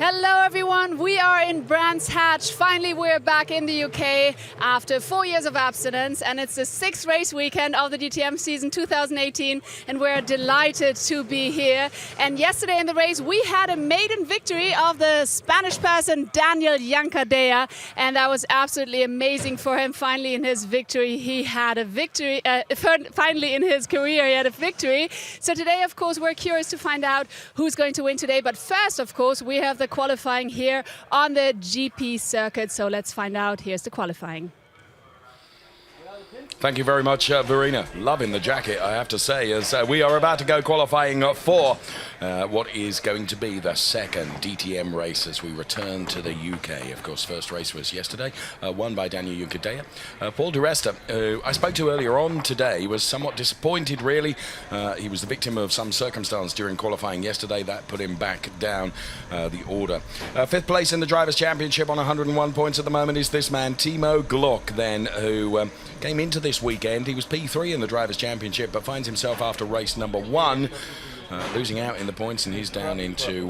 Hello everyone, we are in Brands Hatch. Finally we're back in the UK after 4 years of abstinence, and it's the 6th race weekend of the DTM season 2018, and we're delighted to be here. And yesterday in the race we had a maiden victory of the Spanish person Daniel Yancadea, and that was absolutely amazing for him. Finally in his victory he had a victory, finally in his career he had a victory. So today of course we're curious to find out who's going to win today, but first of course we have the qualifying here on the GP circuit, so let's find out. Here's the qualifying. Thank you very much, Verena. Loving the jacket, I have to say, as we are about to go qualifying for what is going to be the second DTM race as we return to the UK. Of course, first race was yesterday, won by Daniel Yancadea. Paul di Resta, who I spoke to earlier on today, was somewhat disappointed, really. He was the victim of some circumstance during qualifying yesterday. That put him back down the order. Fifth place in the Drivers' Championship on 101 points at the moment is this man, Timo Glock, then, who came into this weekend. He was P3 in the Drivers' Championship, but finds himself after race number 1 losing out in the points, and he's down into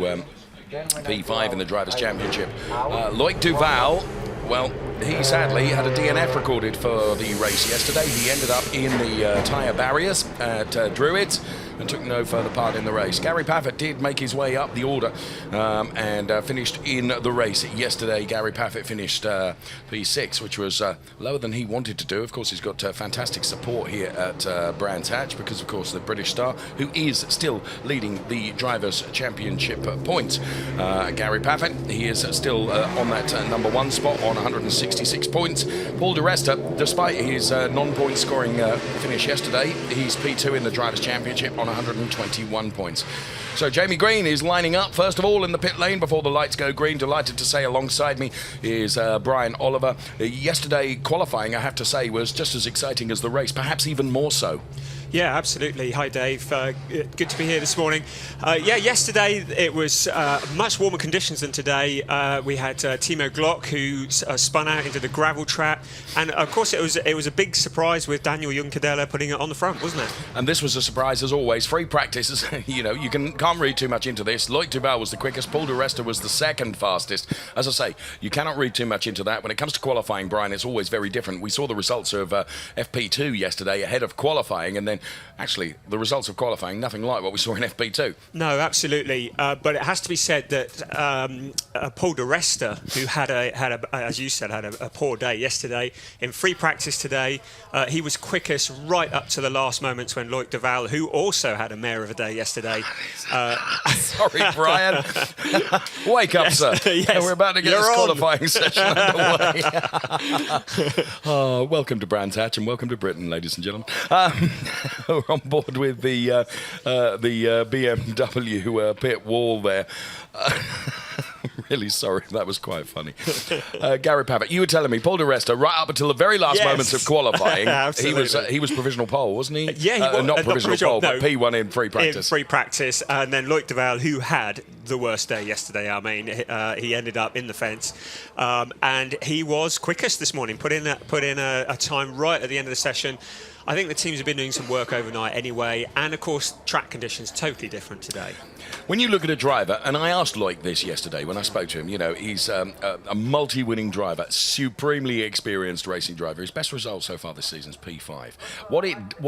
P5 in the Drivers' Championship. Loic Duval, well, he sadly had a DNF recorded for the race yesterday. He ended up in the tyre barriers at Druids and took no further part in the race. Gary Paffett did make his way up the order and finished in the race yesterday. Gary Paffett finished P6, which was lower than he wanted to do. Of course, he's got fantastic support here at Brands Hatch because, of course, the British star, who is still leading the Drivers' Championship points. Gary Paffett, he is still on that number 1 spot on 166 points. Paul di Resta, despite his non-point scoring finish yesterday, he's P2 in the Drivers' Championship on 121 points. So Jamie Green is lining up first of all in the pit lane before the lights go green. Delighted to say alongside me is Brian Oliver. Yesterday qualifying, I have to say, was just as exciting as the race, perhaps even more so. Yeah, absolutely. Hi, Dave. Good to be here this morning. Yeah, yesterday it was much warmer conditions than today. We had Timo Glock, who spun out into the gravel trap, and of course it was a big surprise with Daniel Yancadea putting it on the front, wasn't it? And this was a surprise as always. Free practices, you know, you can't read too much into this. Loic Duval was the quickest. Paul di Resta was the second fastest. As I say, you cannot read too much into that. When it comes to qualifying, Brian, it's always very different. We saw the results of FP2 yesterday ahead of qualifying, and then actually the results of qualifying, nothing like what we saw in FP2. No, absolutely. But it has to be said that Paul di Resta, who had as you said, had a poor day yesterday, in free practice today, he was quickest right up to the last moments when Loic Duval, who also had a mare of a day yesterday. Sorry, Brian. Wake up, sir. Yes, we're about to get this qualifying session underway. Welcome to Brands Hatch and welcome to Britain, ladies and gentlemen. We're on board with the BMW pit wall there. Really sorry, that was quite funny. Gary Paffett, you were telling me Paul di Resta, right up until the very last moments of qualifying, he was provisional pole, wasn't he? Yeah, he was. Not provisional pole, but P1 in free practice. In free practice, and then Loic Duval, who had the worst day yesterday. I mean, he ended up in the fence, and he was quickest this morning. Put in a time right at the end of the session. I think the teams have been doing some work overnight anyway, and of course track conditions totally different today. When you look at a driver, and I asked Loic this yesterday when I spoke to him, you know, he's a multi-winning driver, supremely experienced racing driver. His best result so far this season is P5. What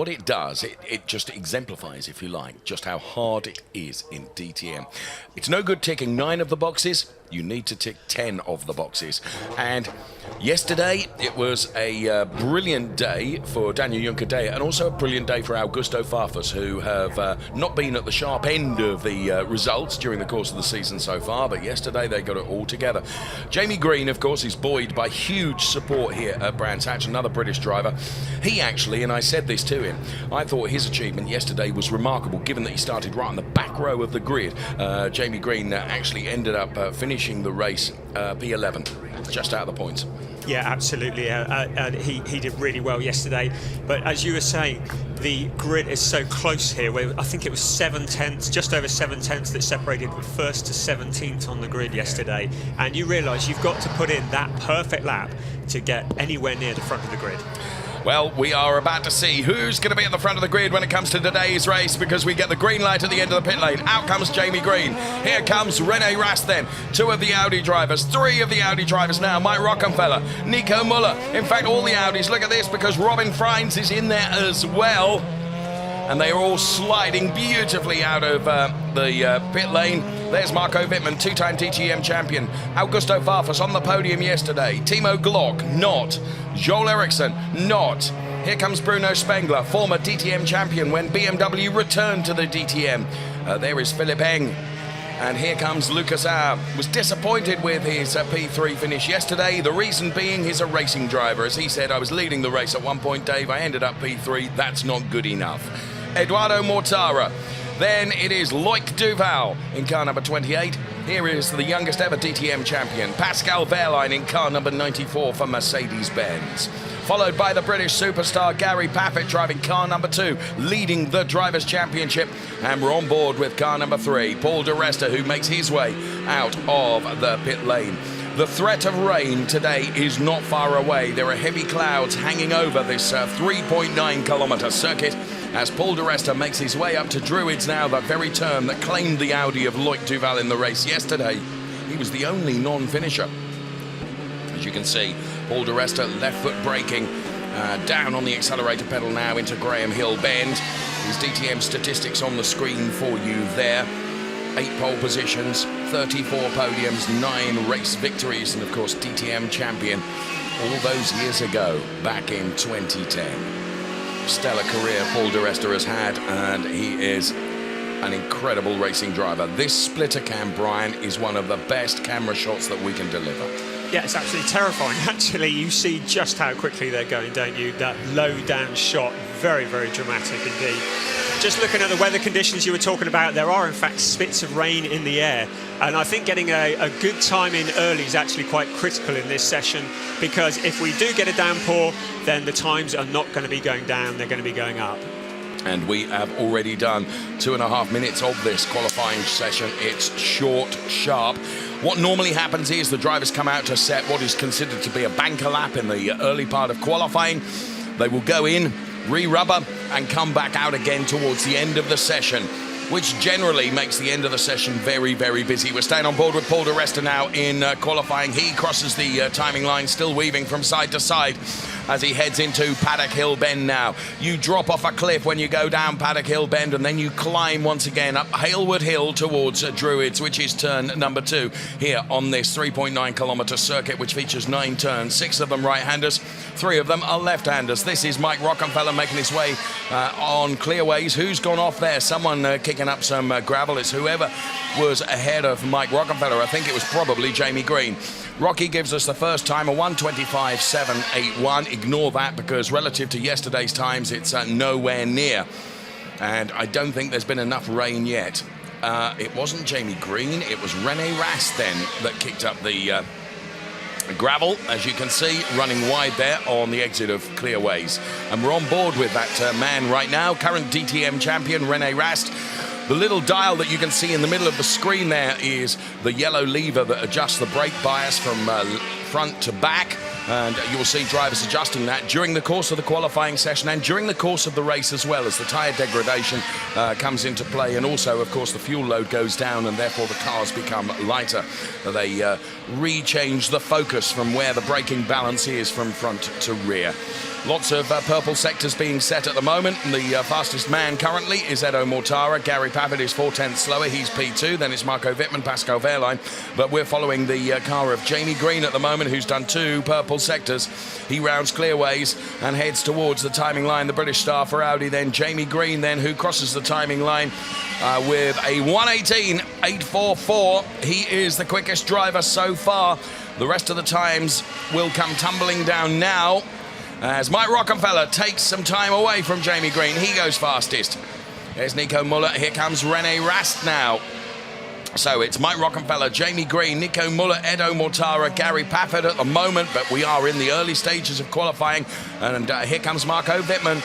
it does, it just exemplifies, if you like, just how hard it is in DTM. It's no good ticking 9 of the boxes. You need to tick 10 of the boxes. And yesterday, it was a brilliant day for Daniel Yancadea and also a brilliant day for Augusto Farfus, who have not been at the sharp end of the results during the course of the season so far, but yesterday they got it all together. Jamie Green, of course, is buoyed by huge support here at Brands Hatch, another British driver. He actually, and I said this to him, I thought his achievement yesterday was remarkable, given that he started right on the back row of the grid. Jamie Green actually ended up finishing the race P11, just out of the points. Yeah, absolutely. He did really well yesterday. But as you were saying, the grid is so close here. Where I think it was 7 tenths, just over 7 tenths, that separated from 1st to 17th on the grid yesterday. And you realise you've got to put in that perfect lap to get anywhere near the front of the grid. Well, we are about to see who's going to be at the front of the grid when it comes to today's race, because we get the green light at the end of the pit lane. Out comes Jamie Green. Here comes Rene Rast then. 2 of the Audi drivers, 3 of the Audi drivers now. Mike Rockenfeller, Nico Muller. In fact, all the Audis. Look at this, because Robin Freins is in there as well. And they are all sliding beautifully out of the pit lane. There's Marco Wittmann, 2-time DTM champion. Augusto Farfus on the podium yesterday. Timo Glock, not. Joel Eriksson, not. Here comes Bruno Spengler, former DTM champion when BMW returned to the DTM. There is Philip Eng. And here comes Lucas Auer. Was disappointed with his P3 finish yesterday. The reason being he's a racing driver. As he said, I was leading the race at one point, Dave. I ended up P3. That's not good enough. Eduardo Mortara. Then it is Loic Duval in car number 28. Here is the youngest ever DTM champion, Pascal Wehrlein, in car number 94 for Mercedes-Benz. Followed by the British superstar Gary Paffett driving car number 2, leading the Drivers' Championship. And we're on board with car number 3, Paul di Resta, who makes his way out of the pit lane. The threat of rain today is not far away. There are heavy clouds hanging over this 3.9 kilometre circuit as Paul di Resta makes his way up to Druids now, the very turn that claimed the Audi of Loic Duval in the race yesterday. He was the only non-finisher. As you can see, Paul di Resta left foot braking, down on the accelerator pedal now into Graham Hill Bend. His DTM statistics on the screen for you there. 8 pole positions, 34 podiums, 9 race victories, and of course DTM champion all those years ago, back in 2010. Stellar career Paul di Resta has had, and he is an incredible racing driver. This splitter cam, Brian, is one of the best camera shots that we can deliver. Yeah, it's absolutely terrifying. Actually, you see just how quickly they're going, don't you? That low down shot, very, very dramatic indeed. Just looking at the weather conditions you were talking about, there are in fact spits of rain in the air, and I think getting a good time in early is actually quite critical in this session, because if we do get a downpour, then the times are not going to be going down, they're going to be going up. And we have already done 2.5 minutes of this qualifying session. It's short, sharp. What normally happens is the drivers come out to set what is considered to be a banker lap in the early part of qualifying. They will go in, re-rubber, and come back out again towards the end of the session, which generally makes the end of the session very, very busy. We're staying on board with Paul di Resta now in qualifying. He crosses the timing line, still weaving from side to side as he heads into Paddock Hill Bend now. You drop off a cliff when you go down Paddock Hill Bend, and then you climb once again up Halewood Hill towards Druids, which is turn number 2 here on this 3.9 kilometre circuit, which features 9 turns, 6 of them right-handers, 3 of them are left-handers. This is Mike Rockenfeller making his way on clearways. Who's gone off there? Someone kicking up some gravel. It's whoever was ahead of Mike Rockenfeller. I think it was probably Jamie Green. Rocky gives us the first time, a 1:25.781. Ignore that, because relative to yesterday's times, it's nowhere near. And I don't think there's been enough rain yet. It wasn't Jamie Green, it was Rene Rast then that kicked up the gravel, as you can see, running wide there on the exit of Clearways. And we're on board with that man right now, current DTM champion Rene Rast. The little dial that you can see in the middle of the screen there is the yellow lever that adjusts the brake bias from front to back. And you will see drivers adjusting that during the course of the qualifying session and during the course of the race as well, as the tyre degradation comes into play, and also, of course, the fuel load goes down and therefore the cars become lighter. They re-change the focus from where the braking balance is from front to rear. Lots of purple sectors being set at the moment. The fastest man currently is Edo Mortara. Gary Paffett is 4/10 slower. He's P2. Then it's Marco Wittmann, Pascal Wehrlein. But we're following the car of Jamie Green at the moment, who's done 2 purple sectors. He rounds Clearways and heads towards the timing line. The British star for Audi then, Jamie Green then, who crosses the timing line with a 1:18.844. He is the quickest driver so far. The rest of the times will come tumbling down now, as Mike Rockenfeller takes some time away from Jamie Green. He goes fastest. There's Nico Muller. Here comes Rene Rast now. So it's Mike Rockenfeller, Jamie Green, Nico Muller, Edo Mortara, Gary Paffett at the moment, but we are in the early stages of qualifying. And here comes Marco Wittmann.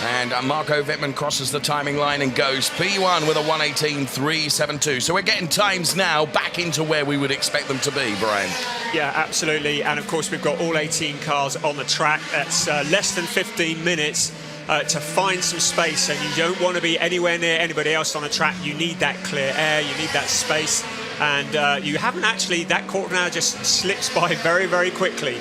And Marco Wittmann crosses the timing line and goes P1 with a 1:18.372. So we're getting times now back into where we would expect them to be, Brian. Yeah, absolutely. And of course, we've got all 18 cars on the track. That's less than 15 minutes to find some space. And you don't want to be anywhere near anybody else on the track. You need that clear air. You need that space. And you haven't actually, that quarter now just slips by very, very quickly.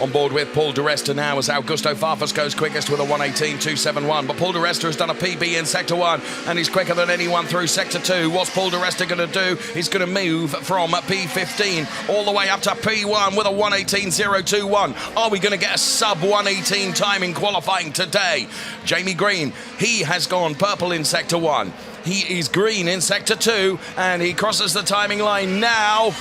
On board with Paul di Resta now as Augusto Farfus goes quickest with a 1:18.271. But Paul di Resta has done a PB in Sector 1 and he's quicker than anyone through Sector 2. What's Paul di Resta going to do? He's going to move from P15 all the way up to P1 with a 1:18.021. Are we going to get a sub 1:18 time in qualifying today? Jamie Green, he has gone purple in Sector 1. He is green in Sector 2 and he crosses the timing line now.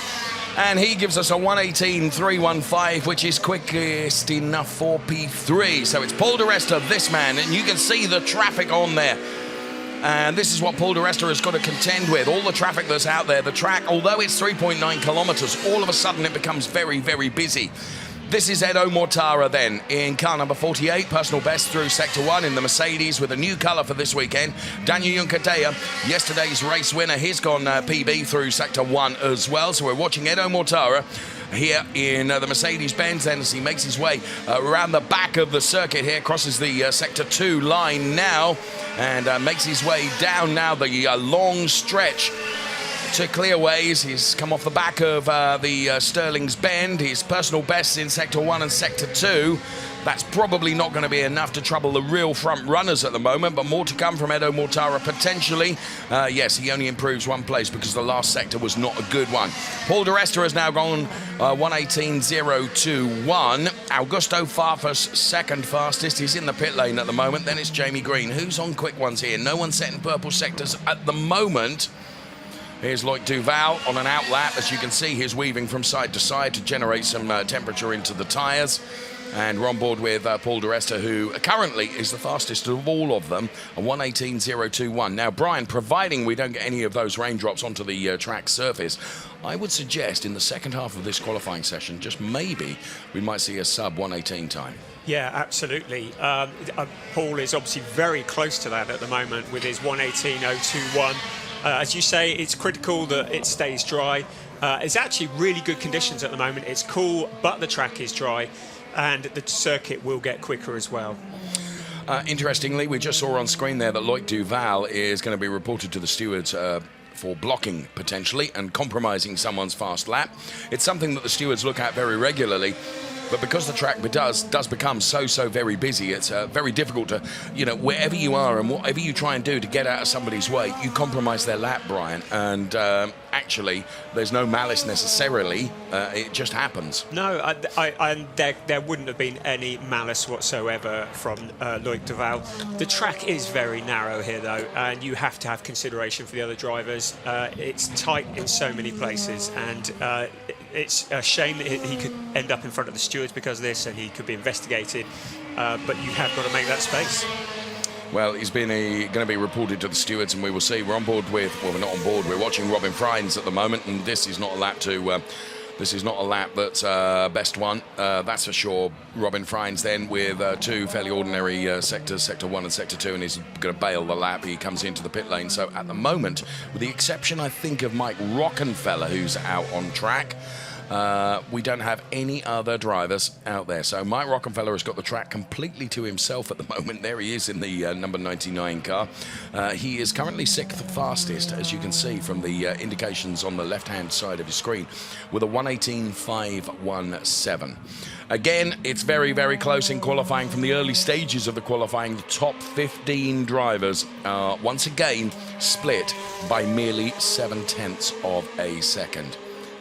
And he gives us a 1:18.315, which is quickest enough for P3. So it's Paul di Resta, this man, and you can see the traffic on there. And this is what Paul di Resta has got to contend with. All the traffic that's out there, the track, although it's 3.9 kilometers, all of a sudden it becomes very, very busy. This is Edo Mortara then in car number 48, personal best through Sector 1 in the Mercedes with a new colour for this weekend. Daniel Juncadella, yesterday's race winner, he's gone PB through Sector 1 as well. So we're watching Edo Mortara here in the Mercedes-Benz then as he makes his way around the back of the circuit here, crosses the Sector 2 line now and makes his way down now the long stretch to Clearways. He's come off the back of the Stirling's Bend. His personal bests in Sector 1 and Sector 2. That's probably not going to be enough to trouble the real front runners at the moment, but more to come from Edo Mortara potentially. Yes, he only improves one place because the last sector was not a good one. Paul di Resta has now gone 1:18.021. Augusto Farfus second fastest. He's in the pit lane at the moment. Then it's Jamie Green. Who's on quick ones here? No one setting purple sectors at the moment. Here's Loic Duval on an outlap. As you can see, he's weaving from side to side to generate some temperature into the tyres. And we're on board with Paul di Resta, who currently is the fastest of all of them, a 1:18.021. Now, Brian, providing we don't get any of those raindrops onto the track surface, I would suggest in the second half of this qualifying session, just maybe, we might see a sub 1:18 time. Yeah, absolutely. Paul is obviously very close to that at the moment with his 1:18.021. As you say, it's critical that it stays dry. It's actually really good conditions at the moment. It's cool, but the track is dry, and the circuit will get quicker as well. Interestingly, we just saw on screen there that Loic Duval is going to be reported to the stewards for blocking, potentially, and compromising someone's fast lap. It's something that the stewards look at very regularly. But because the track does become so very busy, it's very difficult to, wherever you are and whatever you try and do to get out of somebody's way, you compromise their lap, Brian. And actually, there's no malice necessarily. It just happens. No, there wouldn't have been any malice whatsoever from Loic Duval. The track is very narrow here, though, and you have to have consideration for the other drivers. It's tight in so many places, and it's a shame that he could end up in front of the stewards because of this, and he could be investigated, but you have got to make that space. Well, he's been going to be reported to the stewards, and we will see. We're on board with, well, we're not on board. We're watching Robin Freins at the moment, and this is not a lap to. This is not a lap that's best one, that's for sure. Robin Freins then with two fairly ordinary sectors, Sector 1 and Sector 2, and he's going to bail the lap. He comes into the pit lane. So at the moment, with the exception, I think, of Mike Rockenfeller, who's out on track, we don't have any other drivers out there. So Mike Rockenfeller has got the track completely to himself at the moment. There he is in the number 99 car. He is currently sixth fastest, as you can see from the indications on the left-hand side of your screen, with a 1:18.517. Again, it's very close in qualifying. From the early stages of the qualifying, the top 15 drivers are once again split by merely 0.7 of a second.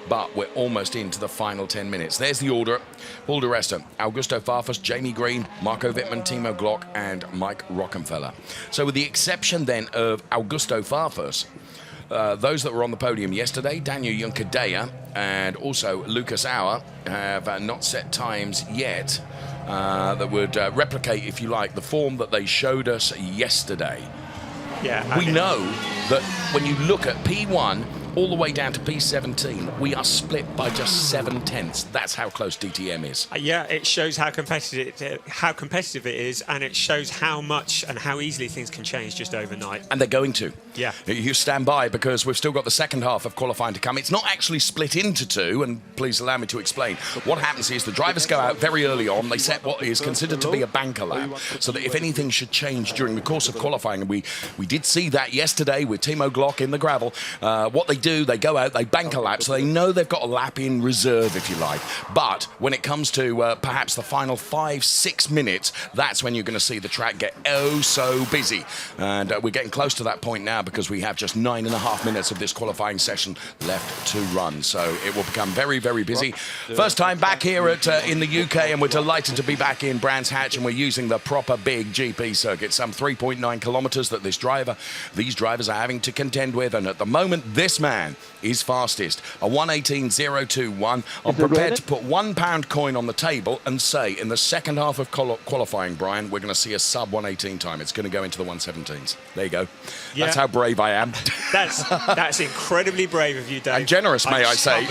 But we're almost into the final 10 minutes. There's the order. Paul di Resta, Augusto Farfus, Jamie Green, Marco Wittmann, Timo Glock, and Mike Rockenfeller. So with the exception then of Augusto Farfus, those that were on the podium yesterday, Daniel Juncadella and also Lucas Auer, have not set times yet that would replicate, if you like, the form that they showed us yesterday. Yeah, we know that when you look at P1, all the way down to P17, we are split by just 7/10. That's how close DTM is. Yeah, it shows how competitive it is, and it shows how much and how easily things can change just overnight. And they're going to. Yeah. You stand by, because we've still got the second half of qualifying to come. It's not actually split into two, and please allow me to explain. What happens is the drivers go out very early on. They set what is considered to be a banker lap, so that if anything should change during the course of qualifying, and we did see that yesterday with Timo Glock in the gravel, what they do, they go out, they bank a lap, so they know they've got a lap in reserve, if you like. But when it comes to perhaps the final 5-6 minutes, that's when you're going to see the track get oh so busy. And we're getting close to that point now, because we have just 9.5 minutes of this qualifying session left to run. So it will become very, very busy. First time back here in the UK, and we're delighted to be back in Brands Hatch, and we're using the proper big GP circuit, some 3.9 kilometres that these drivers are having to contend with. And at the moment, this man is fastest, a 1:18.021. I'm prepared to put £1 coin on the table and say in the second half of qualifying, Brian, we're going to see a sub 1:18 time. It's going to go into the 1:17s. There you go. Yeah. That's how brave I am. That's incredibly brave of you, Dave. And generous, may I say.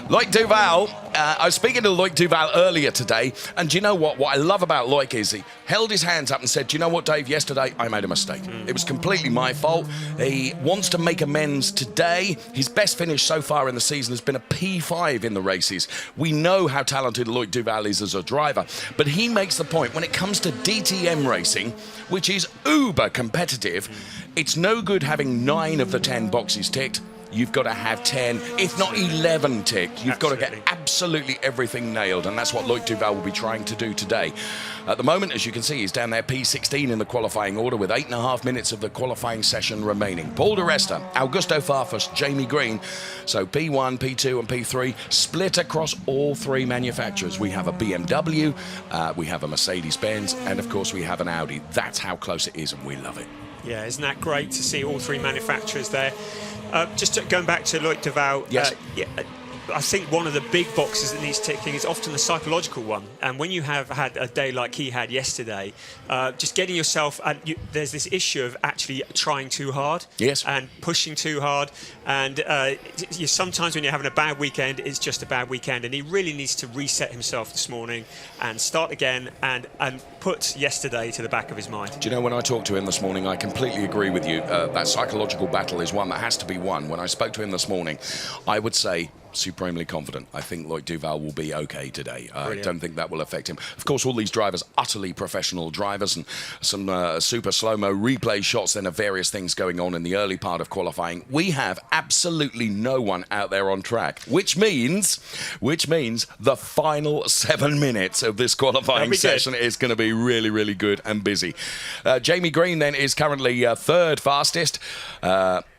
Loic Duval, I was speaking to Loic Duval earlier today, and do you know what? What I love about Loic is he held his hands up and said, do you know what, Dave, yesterday I made a mistake. It was completely my fault. He wants to make amends today. His best finish so far in the season has been a P5 in the races. We know how talented Loic Duval is as a driver, but he makes the point, when it comes to DTM racing, which is uber competitive, it's no good having 9 of the 10 boxes ticked. You've got to have 10, if not 11 ticked. You've got to get absolutely everything nailed, and that's what Loic Duval will be trying to do today. At the moment, as you can see, he's down there P16 in the qualifying order with 8.5 minutes of the qualifying session remaining. Paul di Resta, Augusto Farfus, Jamie Green. So P1, P2 and P3 split across all 3 manufacturers. We have a BMW, we have a Mercedes-Benz, and of course we have an Audi. That's how close it is, and we love it. Yeah, isn't that great to see all 3 manufacturers there? Going back to Loic Duval, yes. I think one of the big boxes that needs ticking is often the psychological one. And when you have had a day like he had yesterday, just getting yourself, and there's this issue of actually trying too hard, yes, and pushing too hard. And sometimes when you're having a bad weekend, it's just a bad weekend. And he really needs to reset himself this morning and start again and put yesterday to the back of his mind. Do you know, when I talked to him this morning, I completely agree with you. That psychological battle is one that has to be won. When I spoke to him this morning, I would say supremely confident. I think Loic Duval will be okay today. I don't think that will affect him. Of course, all these drivers, utterly professional drivers, and some super slow-mo replay shots then of various things going on in the early part of qualifying. We have absolutely no one out there on track, which means the final 7 minutes of this qualifying session is going to be really, really good and busy. Jamie Green then is currently 3rd fastest.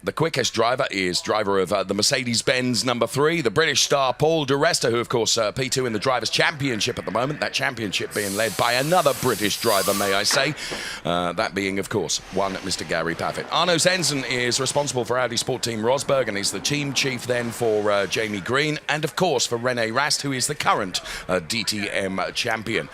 The quickest driver is driver of the Mercedes-Benz number 3, the British star Paul di Resta, who of course P2 in the Drivers' Championship at the moment. That championship being led by another British driver, may I say. That being, of course, one Mr. Gary Paffett. Arno Zenzen is responsible for Audi Sport Team Rosberg, and he's the team chief then for Jamie Green, and of course for René Rast, who is the current DTM champion.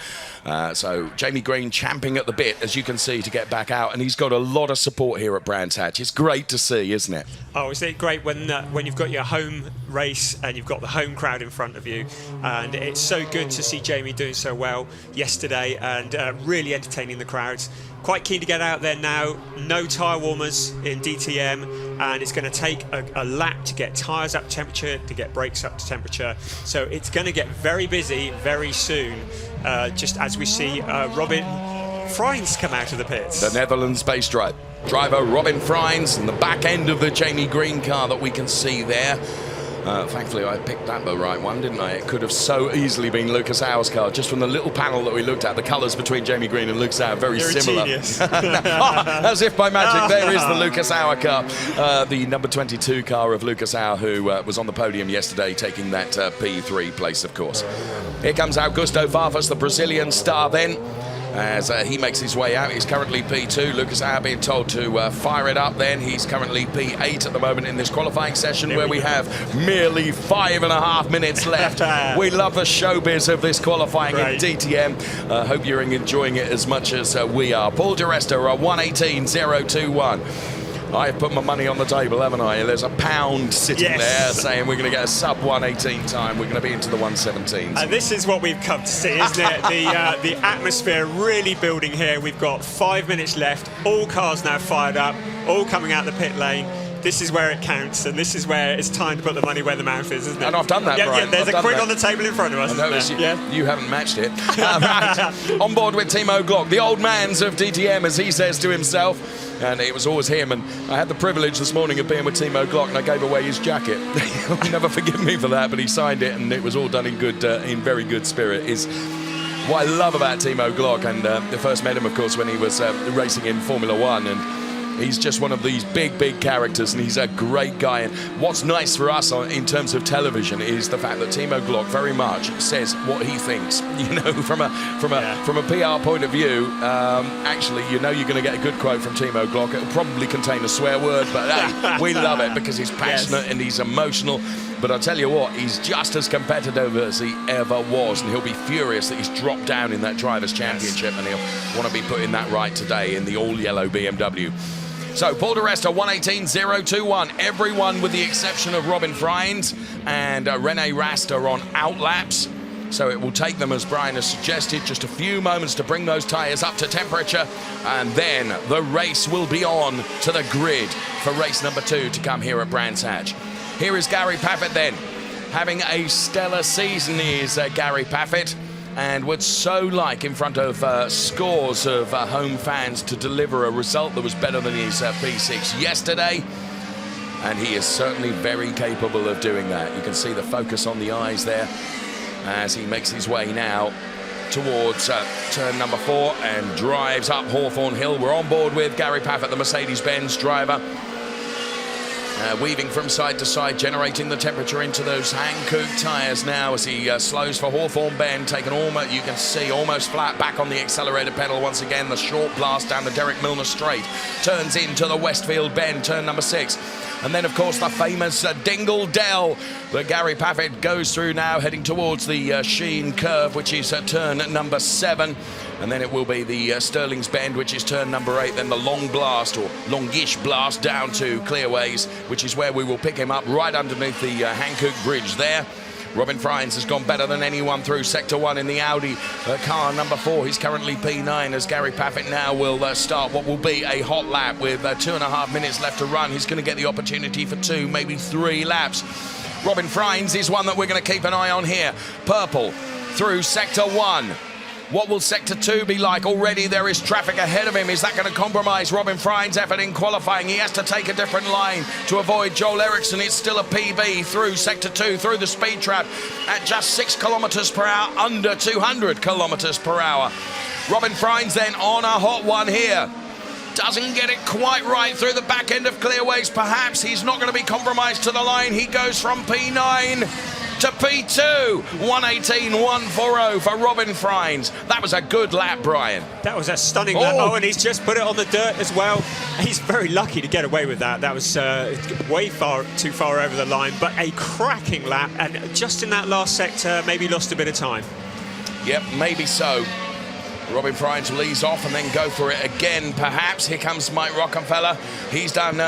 So Jamie Green champing at the bit, as you can see, to get back out, and he's got a lot of support here at Brands Hatch. It's great to see, isn't it? Oh, isn't it great when you've got your home race and you've got the home crowd in front of you, and it's so good to see Jamie doing so well yesterday and really entertaining the crowds. Quite keen to get out there now. No tyre warmers in DTM, and it's going to take a lap to get tyres up to temperature, to get brakes up to temperature. So it's going to get very busy very soon, just as we see Robin Freins come out of the pits. The Netherlands-based driver Robin Freins, and the back end of the Jamie Green car that we can see there. Thankfully, I picked that the right one, didn't I? It could have so easily been Lucas Auer's car. Just from the little panel that we looked at, the colours between Jamie Green and Lucas Auer are very similar. As if by magic, there is the Lucas Auer car, the number 22 car of Lucas Auer, who was on the podium yesterday, taking that P3 place, of course. Here comes Augusto Farfus, the Brazilian star then, as he makes his way out. He's currently P2. Lucas Auer being told to fire it up then. He's currently P8 at the moment in this qualifying session, where we have merely 5.5 minutes left. We love the showbiz of this qualifying in DTM. Hope you're enjoying it as much as we are. Paul di Resta, a 1:18.021. I've put my money on the table, haven't I? There's a pound sitting there saying we're going to get a sub 118 time. We're going to be into the 117s. And this is what we've come to see, isn't it? The atmosphere really building here. We've got 5 minutes left. All cars now fired up, all coming out the pit lane. This is where it counts, and this is where it's time to put the money where the mouth is, isn't it? And I've done that, Brian. Yeah, there's a quid on the table in front of us. I notice you haven't matched it. Right. On board with Timo Glock, the old man's of DTM, as he says to himself. And it was always him. And I had the privilege this morning of being with Timo Glock, and I gave away his jacket. He'll never forgive me for that, but he signed it, and it was all done in very good spirit. Is what I love about Timo Glock. And I first met him, of course, when he was racing in Formula One, and he's just one of these big characters, and he's a great guy. And what's nice for us in terms of television is the fact that Timo Glock very much says what he thinks. You know, from a PR point of view, actually, you know, you're going to get a good quote from Timo Glock. It'll probably contain a swear word, but hey, we love it because he's passionate and he's emotional. But I'll tell you what, he's just as competitive as he ever was, and he'll be furious that he's dropped down in that Drivers' Championship, and he'll want to be putting that right today in the all-yellow BMW. So, Paul di Resta, 118.021. Everyone with the exception of Robin Freins and Rene Rast are on outlaps. So it will take them, as Brian has suggested, just a few moments to bring those tyres up to temperature. And then the race will be on to the grid for race number 2 to come here at Brands Hatch. Here is Gary Paffett then. Having a stellar season is Gary Paffett. And would so like, in front of scores of home fans, to deliver a result that was better than his P6 yesterday. And he is certainly very capable of doing that. You can see the focus on the eyes there as he makes his way now towards turn number 4 and drives up Hawthorne Hill. We're on board with Gary Paffett, the Mercedes-Benz driver. Weaving from side to side, generating the temperature into those Hankook tyres now as he slows for Hawthorne Bend, taken almost, you can see, almost flat back on the accelerator pedal once again. The short blast down the Derek Milner straight turns into the Westfield Bend, turn number 6. And then, of course, the famous Dingle Dell that Gary Paffett goes through now, heading towards the Sheen curve, which is turn number 7. And then it will be the Stirling's Bend, which is turn number 8. Then the long blast, or longish blast, down to Clearways, which is where we will pick him up right underneath the Hankook Bridge there. Robin Freins has gone better than anyone through Sector 1 in the Audi car number 4. He's currently P9 as Gary Paffett now will start what will be a hot lap with 2.5 minutes left to run. He's going to get the opportunity for 2, maybe 3 laps. Robin Freins is one that we're going to keep an eye on here. Purple through Sector 1. What will Sector 2 be like? Already there is traffic ahead of him. Is that going to compromise Robin Freins' effort in qualifying? He has to take a different line to avoid Joel Eriksson. It's still a PB through Sector 2, through the speed trap at just 6 kilometres per hour, under 200 kilometres per hour. Robin Freins then on a hot one here. Doesn't get it quite right through the back end of Clearways. Perhaps he's not going to be compromised to the line. He goes from P9 to P2, 118.140 for Robin Freins. That was a good lap, Brian. That was a stunning lap. Oh, and he's just put it on the dirt as well. He's very lucky to get away with that. That was way too far over the line, but a cracking lap. And just in that last sector, maybe lost a bit of time. Yep, maybe so. Robin Freins will ease off and then go for it again, perhaps. Here comes Mike Rockenfeller. He's done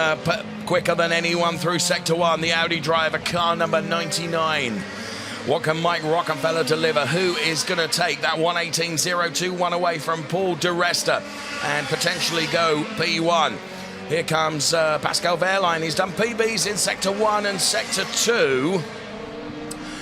quicker than anyone through Sector 1. The Audi driver, car number 99. What can Mike Rockenfeller deliver? Who is going to take that 118.021 away from Paul di Resta and potentially go P1? Here comes Pascal Wehrlein. He's done PBs in Sector 1 and Sector 2.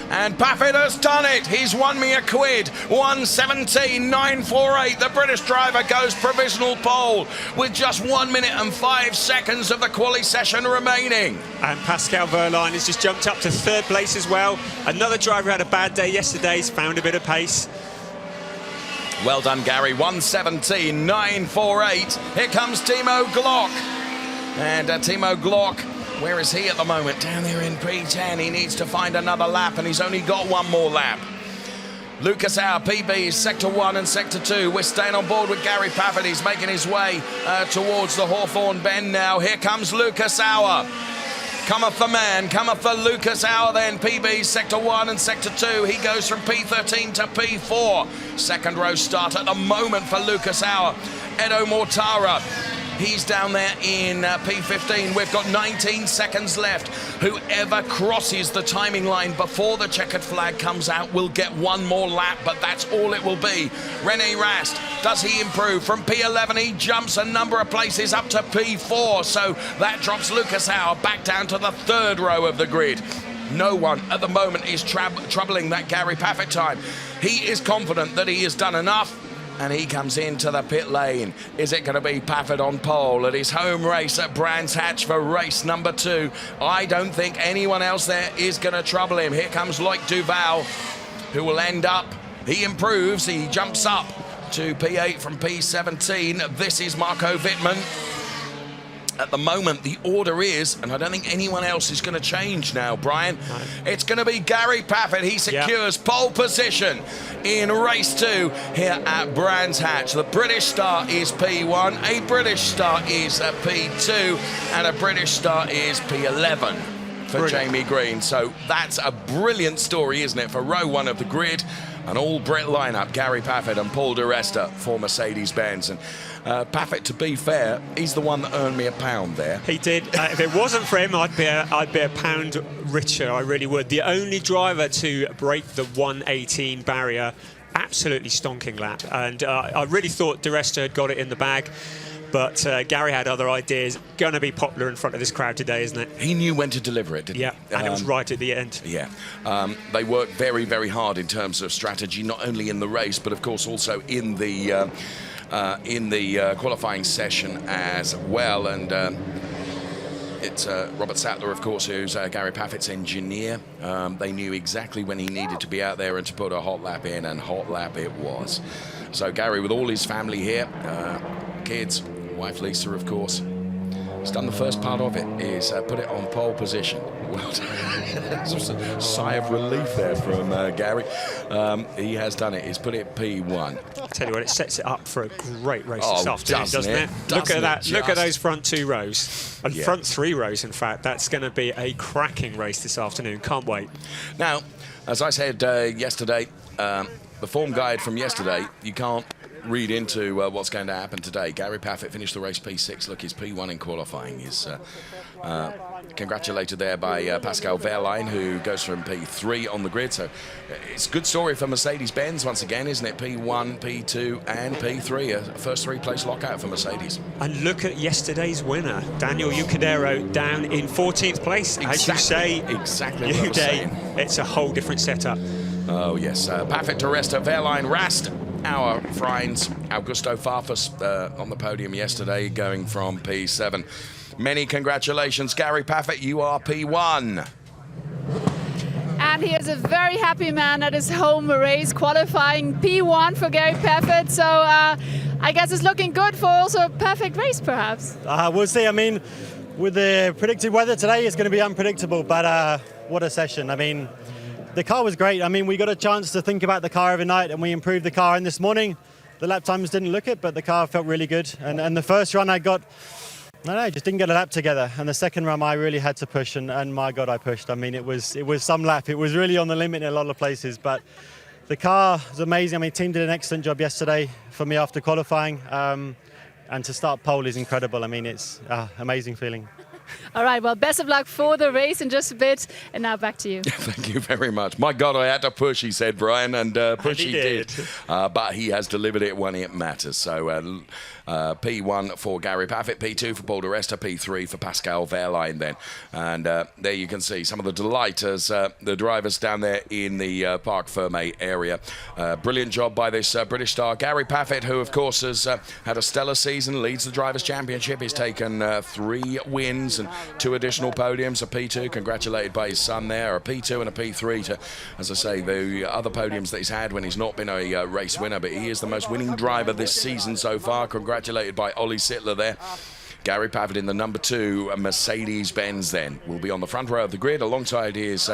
And Paffett has done it. He's won me a quid. 117.948. The British driver goes provisional pole with just 1 minute and 5 seconds of the quali session remaining. And Pascal Wehrlein has just jumped up to 3rd place as well. Another driver had a bad day yesterday. He's found a bit of pace. Well done, Gary. 117.948. Here comes Timo Glock. And Timo Glock, where is he at the moment? Down there in P10. He needs to find another lap, and he's only got one more lap. Lucas Auer, PB, Sector 1 and Sector 2. We're staying on board with Gary Paffett. He's making his way towards the Hawthorne Bend now. Here comes Lucas Auer. Cometh the man, cometh the Lucas Auer then. PB, Sector 1 and Sector 2. He goes from P13 to P4. Second row start at the moment for Lucas Auer. Edo Mortara He's down there in P15. We've got 19 seconds left. Whoever crosses the timing line before the checkered flag comes out will get one more lap, but that's all it will be. René Rast, does he improve? From P11, he jumps a number of places up to P4, so that drops Lucas Hauer back down to the third row of the grid. No one at the moment is troubling that Gary Paffett time. He is confident that he has done enough, and he comes into the pit lane. Is it going to be Paffett on pole at his home race at Brands Hatch for race number 2? I don't think anyone else there is going to trouble him. Here comes Loic Duval, who will end up, he improves, he jumps up to P8 from P17. This is Marco Wittmann. At the moment, the order is, and I don't think anyone else is going to change now, Brian. No. It's going to be Gary Paffett. He secures pole position in race 2 here at Brands Hatch. The British star is P1, a British star is P2, and a British star is P11 for Jamie Green. So that's a brilliant story, isn't it, for row 1 of the grid. An all-Brit lineup, Gary Paffett and Paul di Resta for Mercedes-Benz. And Paffett, to be fair, he's the one that earned me £1 there. He did. If it wasn't for him, I'd be a pound richer. I really would. The only driver to break the 1:18 barrier. Absolutely stonking lap. And I really thought di Resta had got it in the bag. But Gary had other ideas. Going to be popular in front of this crowd today, isn't it? He knew when to deliver it, didn't he? Yeah, and it was right at the end. Yeah. They worked very, very hard in terms of strategy, not only in the race, but of course also in the qualifying session as well. And it's Robert Sadler, of course, who's Gary Paffett's engineer. They knew exactly when he needed to be out there and to put a hot lap in, and hot lap it was. So Gary, with all his family here, kids, wife Lisa, of course, he's done the first part of it, is put it on pole position. Well done. Just a sigh of relief there from Gary. He has done it. He's put it P1. I'll tell you what, it sets it up for a great race this afternoon, doesn't it? Look at that. Look at those front 2 rows. And front 3 rows, in fact. That's going to be a cracking race this afternoon. Can't wait. Now, as I said yesterday, the form guide from yesterday, you can't read into what's going to happen today. Gary Paffett finished the race P6. Look, he's P1 in qualifying. He's congratulated there by Pascal Wehrlein, who goes from P3 on the grid. So it's a good story for Mercedes-Benz once again, isn't it? P1, P2 and P3, a first 3-place lockout for Mercedes. And look at yesterday's winner, Daniel Ricciardo, down in 14th place. As you say, exactly what I was saying. It's a whole different setup. Oh, yes. Paffett, di Resta, Wehrlein, Rast, our Freins, Augusto Farfus on the podium yesterday, going from P7. Many congratulations, Gary Paffett. You are P1. And he is a very happy man at his home race, qualifying P1 for Gary Paffett. So I guess it's looking good for also a perfect race, perhaps. We'll see. I mean, with the predicted weather today, it's going to be unpredictable. But what a session. I mean, the car was great. I mean, we got a chance to think about the car overnight, and we improved the car. And this morning, the lap times didn't look it, but the car felt really good. And the first run I got, I don't know, just didn't get a lap together. And the second run, I really had to push, and my God, I pushed. I mean, it was some lap. It was really on the limit in a lot of places, but the car is amazing. I mean, the team did an excellent job yesterday for me after qualifying, and to start pole is incredible. I mean, it's an amazing feeling. All right, well, best of luck for the race in just a bit. And now back to you. Thank you very much. My God, I had to push, he said, Brian, and push he did. But he has delivered it when it matters. So P1 for Gary Paffett, P2 for Paul di Resta, P3 for Pascal Wehrlein then. And there you can see some of the delight as the drivers down there in the Parc Fermé area. Brilliant job by this British star, Gary Paffett, who, of course, has had a stellar season, leads the Drivers' Championship. He's taken 3 wins and 2 additional podiums, a P2, congratulated by his son there, a P2 and a P3 to, as I say, the other podiums that he's had when he's not been a race winner, but he is the most winning driver this season so far, congratulated by Ollie Sittler there. Gary Paffett in the number 2 Mercedes-Benz then will be on the front row of the grid alongside his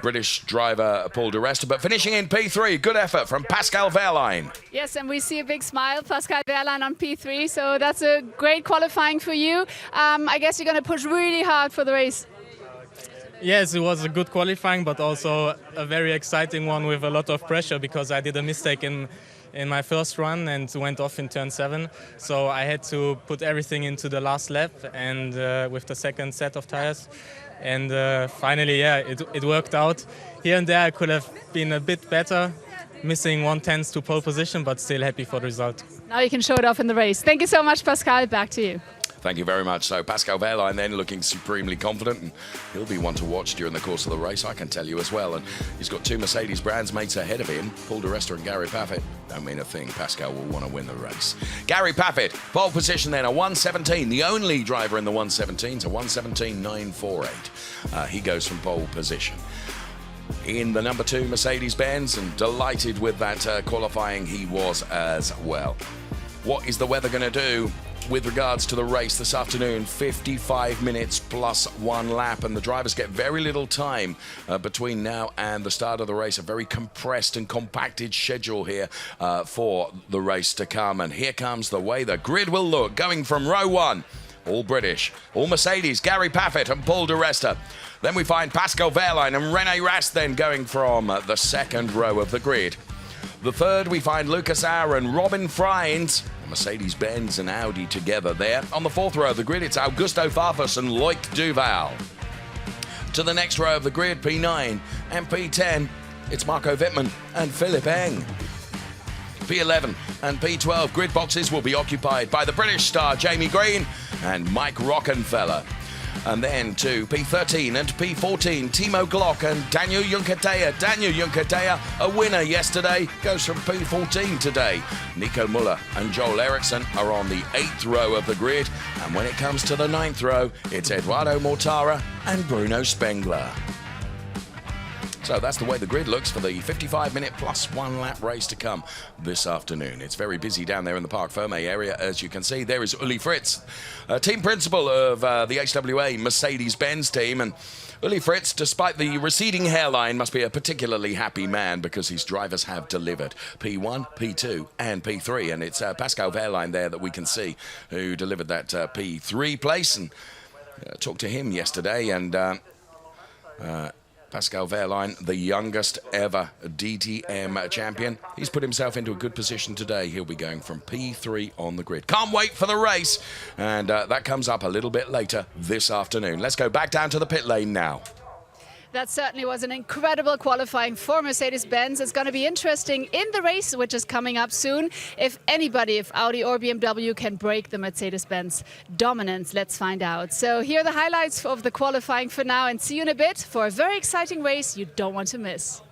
British driver Paul di Resta, but finishing in P3. Good effort from Pascal Wehrlein. Yes, and we see a big smile, Pascal Wehrlein on P3, so that's a great qualifying for you. I guess you're going to push really hard for the race. Yes, it was a good qualifying, but also a very exciting one with a lot of pressure because I did a mistake in in my first run and went off in turn 7. So I had to put everything into the last lap and with the second set of tires. And finally, yeah, it worked out. Here and there I could have been a bit better, missing 1/10 to pole position, but still happy for the result. Now you can show it off in the race. Thank you so much, Pascal. Back to you. Thank you very much. So Pascal Wehrlein then looking supremely confident, and he'll be one to watch during the course of the race, I can tell you as well. And he's got 2 Mercedes brands mates ahead of him, Paul di Resta and Gary Paffett. Don't mean a thing. Pascal will want to win the race. Gary Paffett, pole position then, a 1:17. The only driver in the 1:17s, a 1:17.948. He goes from pole position. In the number 2 Mercedes-Benz, and delighted with that qualifying he was as well. What is the weather going to do with regards to the race this afternoon? 55 minutes plus 1 lap, and the drivers get very little time between now and the start of the race. A very compressed and compacted schedule here for the race to come. And here comes the way the grid will look, going from row 1, all British, all Mercedes, Gary Paffett and Paul di Resta. Then we find Pascal Wehrlein and René Rast then going from the second row of the grid. The third, we find Lucas Auer and Robin Freins, Mercedes-Benz and Audi together there. On the fourth row of the grid, it's Augusto Farfus and Loic Duval. To the next row of the grid, P9 and P10, it's Marco Wittmann and Philip Eng. P11 and P12 grid boxes will be occupied by the British star Jamie Green and Mike Rockenfeller. And then to P13 and P14, Timo Glock and Daniel Juncker-Deyer. Daniel Juncker-Deyer, a winner yesterday, goes from P14 today. Nico Muller and Joel Eriksson are on the 8th row of the grid. And when it comes to the 9th row, it's Eduardo Mortara and Bruno Spengler. So that's the way the grid looks for the 55-minute plus 1 lap race to come this afternoon. It's very busy down there in the Parc Fermé area, as you can see. There is Uli Fritz, team principal of the HWA Mercedes-Benz team. And Uli Fritz, despite the receding hairline, must be a particularly happy man because his drivers have delivered P1, P2 and P3. And it's Pascal Wehrlein there that we can see who delivered that P3 place. And talked to him yesterday, and Pascal Wehrlein, the youngest ever DTM champion. He's put himself into a good position today. He'll be going from P3 on the grid. Can't wait for the race. And that comes up a little bit later this afternoon. Let's go back down to the pit lane now. That certainly was an incredible qualifying for Mercedes-Benz. It's going to be interesting in the race, which is coming up soon. If anybody, if Audi or BMW can break the Mercedes-Benz dominance, let's find out. So here are the highlights of the qualifying for now, and see you in a bit for a very exciting race you don't want to miss.